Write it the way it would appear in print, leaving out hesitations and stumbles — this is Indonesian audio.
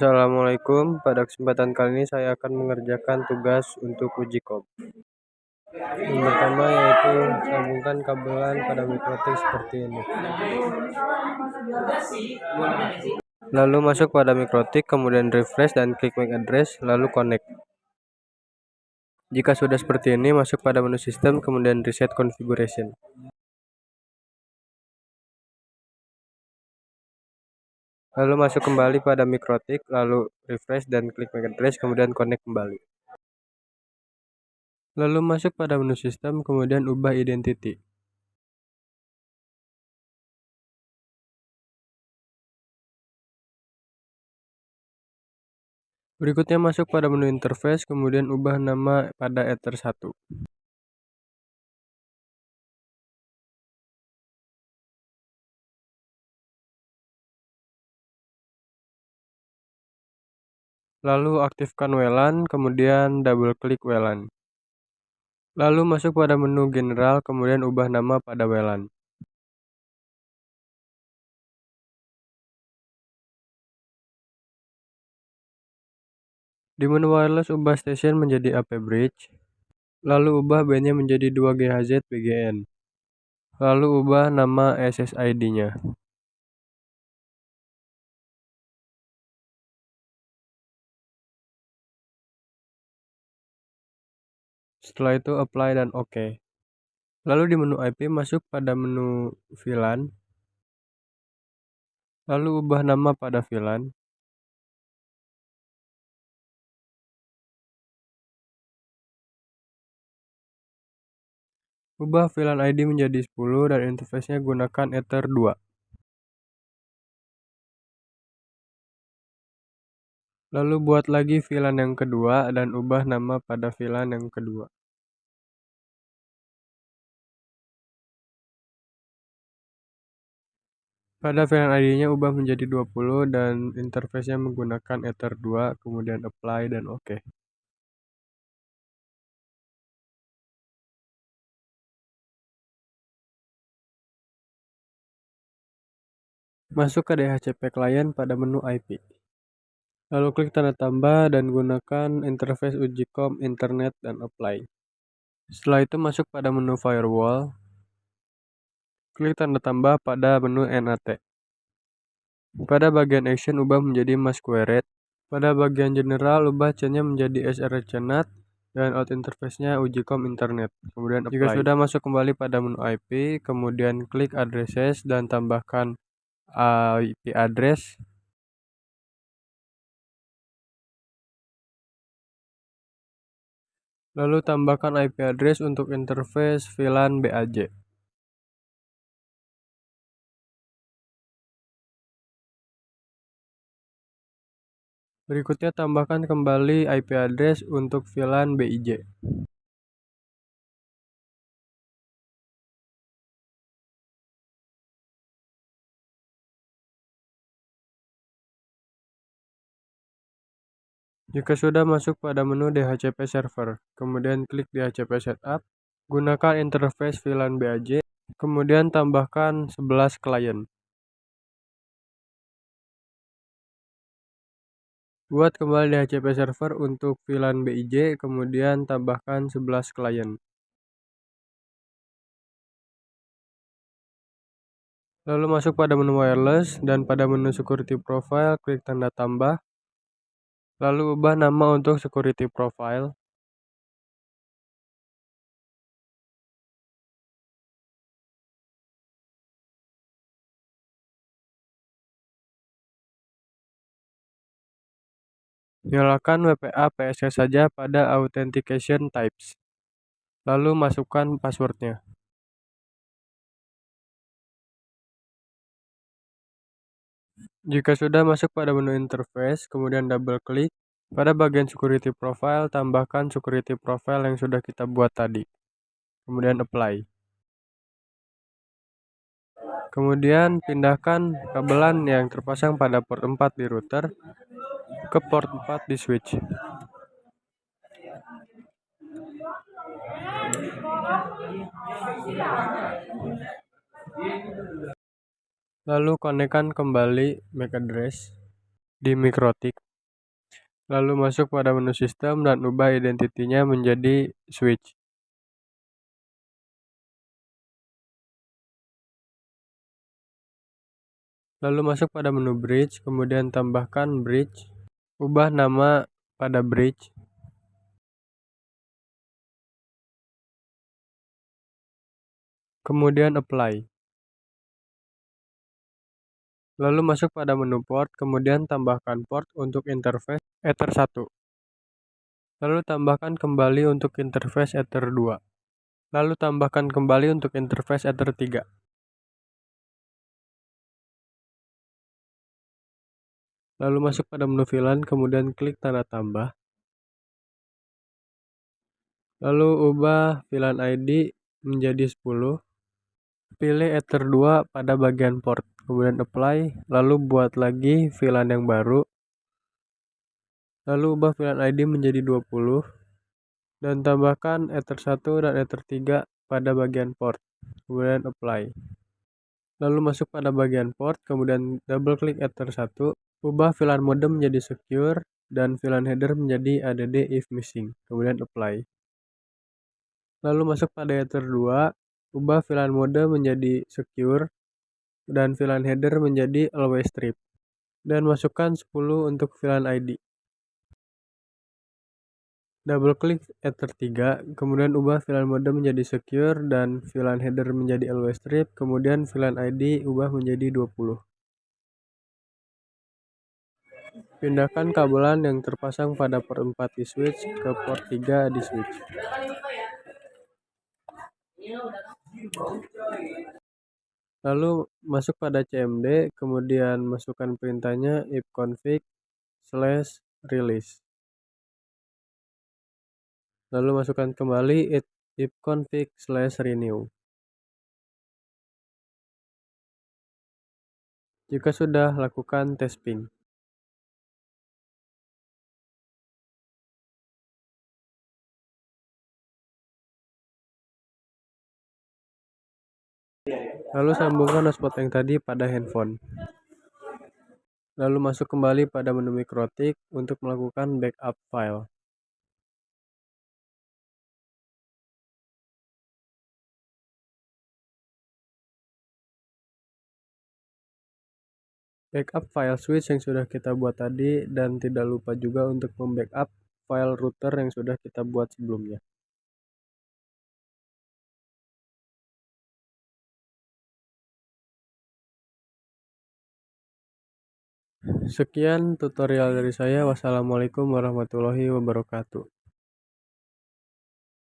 Assalamualaikum, pada kesempatan kali ini saya akan mengerjakan tugas untuk uji kom. Yang pertama yaitu sambungkan kabelan pada mikrotik seperti ini. Lalu masuk pada mikrotik, kemudian refresh dan klik make address, lalu connect. Jika sudah seperti ini, masuk pada menu sistem, kemudian reset configuration. Lalu masuk kembali pada mikrotik, lalu refresh dan klik make address, kemudian connect kembali. Lalu masuk pada menu sistem, kemudian ubah identity. Berikutnya masuk pada menu interface, kemudian ubah nama pada Ether1. Lalu aktifkan WLAN, kemudian double klik WLAN. Lalu masuk pada menu general, kemudian ubah nama pada WLAN. Di menu wireless, ubah station menjadi AP bridge. Lalu ubah bandnya menjadi 2 GHz BGN. Lalu ubah nama SSID-nya. Setelah itu apply dan OK. Lalu di menu IP masuk pada menu VLAN. Lalu ubah nama pada VLAN. Ubah VLAN ID menjadi 10 dan interface-nya gunakan Ether2. Lalu buat lagi VLAN yang kedua dan ubah nama pada VLAN yang kedua. Pada VLAN ID-nya ubah menjadi 20 dan interface-nya menggunakan Ether2, kemudian apply dan OK. Masuk ke DHCP client pada menu IP. Lalu klik tanda tambah dan gunakan interface uji kom internet dan apply. Setelah itu masuk pada menu firewall. Klik tanda tambah pada menu NAT. Pada bagian action ubah menjadi masquerade. Pada bagian general ubah chainnya menjadi srcnat dan out interface-nya uji kom internet. Kemudian apply. Jika sudah masuk kembali pada menu IP, kemudian klik addresses dan tambahkan IP address. Lalu tambahkan IP address untuk interface VLAN BAJ. Berikutnya tambahkan kembali IP address untuk VLAN BIJ. Jika sudah masuk pada menu DHCP server, kemudian klik DHCP setup, gunakan interface VLAN BAJ, kemudian tambahkan 11 klien. Buat kembali DHCP server untuk VLAN BIJ, kemudian tambahkan 11 klien. Lalu masuk pada menu wireless dan pada menu security profile, klik tanda tambah. Lalu ubah nama untuk security profile. Nyalakan WPA PSS saja pada authentication types. Lalu masukkan passwordnya. Jika sudah masuk pada menu interface, kemudian double klik. Pada bagian security profile, tambahkan security profile yang sudah kita buat tadi. Kemudian apply. Kemudian pindahkan kabelan yang terpasang pada port 4 di router ke port 4 di switch. Lalu konekkan kembali MAC address di mikrotik. Lalu masuk pada menu sistem dan ubah identitinya menjadi switch. Lalu masuk pada menu bridge, kemudian tambahkan bridge. Ubah nama pada bridge. Kemudian apply. Lalu masuk pada menu port, kemudian tambahkan port untuk interface Ether 1. Lalu tambahkan kembali untuk interface Ether 2. Lalu tambahkan kembali untuk interface Ether 3. Lalu masuk pada menu VLAN, kemudian klik tanda tambah. Lalu ubah VLAN ID menjadi 10. Pilih Ether 2 pada bagian port, kemudian apply, lalu buat lagi VLAN yang baru. Lalu ubah VLAN ID menjadi 20 dan tambahkan Ether 1 dan Ether 3 pada bagian port, kemudian apply. Lalu masuk pada bagian port, kemudian double klik Ether 1, ubah VLAN mode menjadi secure dan VLAN header menjadi add if missing, kemudian apply. Lalu masuk pada Ether 2, ubah VLAN mode menjadi secure dan VLAN header menjadi always strip, dan masukkan 10 untuk VLAN ID. Double klik Ether 3, kemudian ubah VLAN mode menjadi secure dan VLAN header menjadi always strip, kemudian VLAN ID ubah menjadi 20. Pindahkan kabelan yang terpasang pada port 4 di switch ke port 3 di switch. Lalu masuk pada CMD, kemudian masukkan perintahnya ifconfig/release. Lalu masukkan kembali ifconfig/renew. Jika sudah, lakukan tes ping. Lalu sambungkan hotspot yang tadi pada handphone. Lalu masuk kembali pada menu MikroTik untuk melakukan backup file. Backup file switch yang sudah kita buat tadi, dan tidak lupa juga untuk membackup file router yang sudah kita buat sebelumnya. Sekian tutorial dari saya. Wassalamualaikum warahmatullahi wabarakatuh.